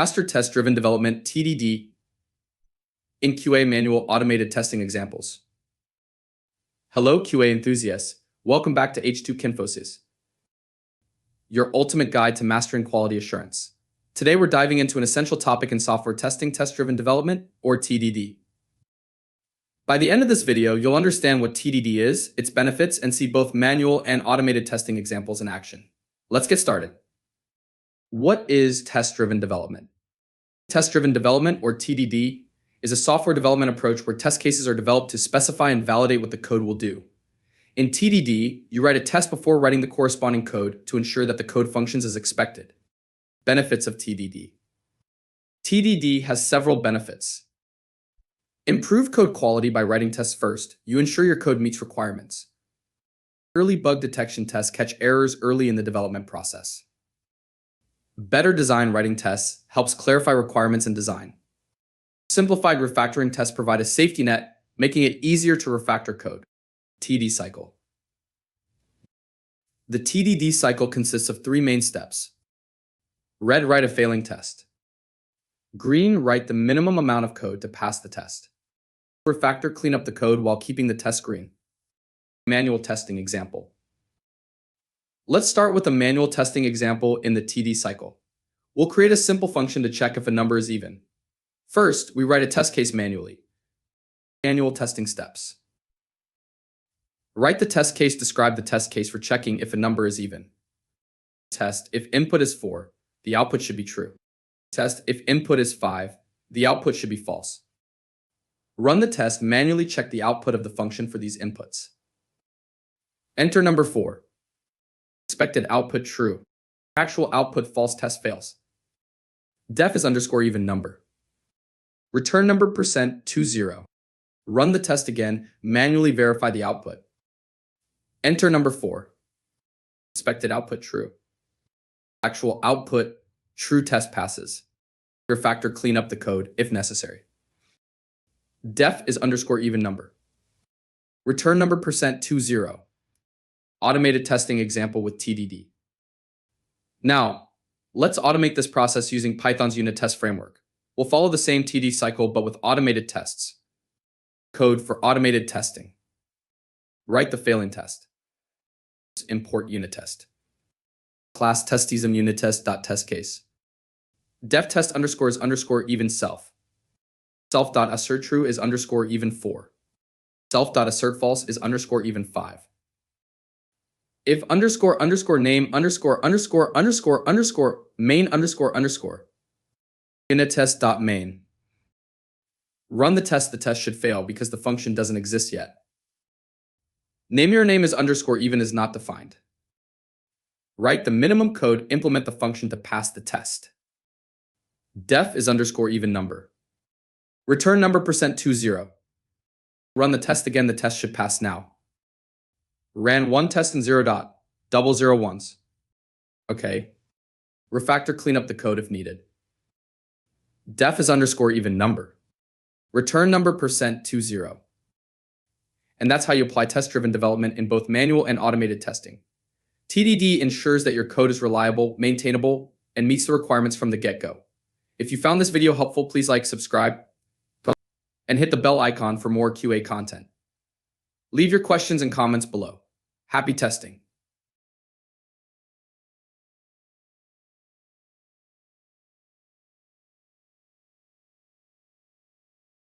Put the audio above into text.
Faster test-driven development TDD in QA manual automated testing examples. Hello QA enthusiasts, welcome back to H2 Kinfosys, your ultimate guide to mastering quality assurance. Today we're diving into an essential topic in software testing, test-driven development, or TDD. By the end of this video, you'll understand what TDD is, its benefits, and see both manual and automated testing examples in action. Let's get started. What is test-driven development? Test-driven development, or TDD, is a software development approach where test cases are developed to specify and validate what the code will do. In TDD, you write a test before writing the corresponding code to ensure that the code functions as expected. Benefits of TDD. TDD has several benefits. Improve code quality by writing tests first. You ensure your code meets requirements. Early bug detection tests catch errors early in the development process. Better design writing tests helps clarify requirements and design. Simplified refactoring tests provide a safety net, making it easier to refactor code. TD cycle. The TDD cycle consists of three main steps. Red, write a failing test. Green, write the minimum amount of code to pass the test. Refactor, clean up the code while keeping the test green. Manual testing example. Let's start with a manual testing example in the TD cycle. We'll create a simple function to check if a number is even. First, we write a test case manually. Manual testing steps. Write the test case, describe the test case for checking if a number is even. Test, if input is 4, the output should be true. Test, if input is 5, the output should be false. Run the test, manually check the output of the function for these inputs. Enter number 4. Expected output true. Actual output false, test fails. Def is underscore even number. Return number %20. Run the test again, manually verify the output. Enter number 4. Expected output true. Actual output true, test passes. Refactor, clean up the code if necessary. Def is underscore even number. Return number %20. Automated testing example with TDD. Now, let's automate this process using Python's unit test framework. We'll follow the same TD cycle but with automated tests. Code for automated testing. Write the failing test. Import unit test. Class testism unit test.test case. Def test underscore is underscore even self. Self.assert true is underscore even 4. Self.assert false is underscore even 5. If underscore underscore name underscore underscore underscore underscore main underscore underscore unit test.main. Run the test should fail because the function doesn't exist yet. Name your name is underscore even is not defined. Write the minimum code, implement the function to pass the test. Def is underscore even number. Return number %20. Run the test again, the test should pass now. Ran one test in 0.001s. Okay. Refactor, clean up the code if needed. Def is underscore even number. Return number %20. And that's how you apply test-driven development in both manual and automated testing. TDD ensures that your code is reliable, maintainable, and meets the requirements from the get-go. If you found this video helpful, please like, subscribe, and hit the bell icon for more QA content. Leave your questions and comments below. Happy testing!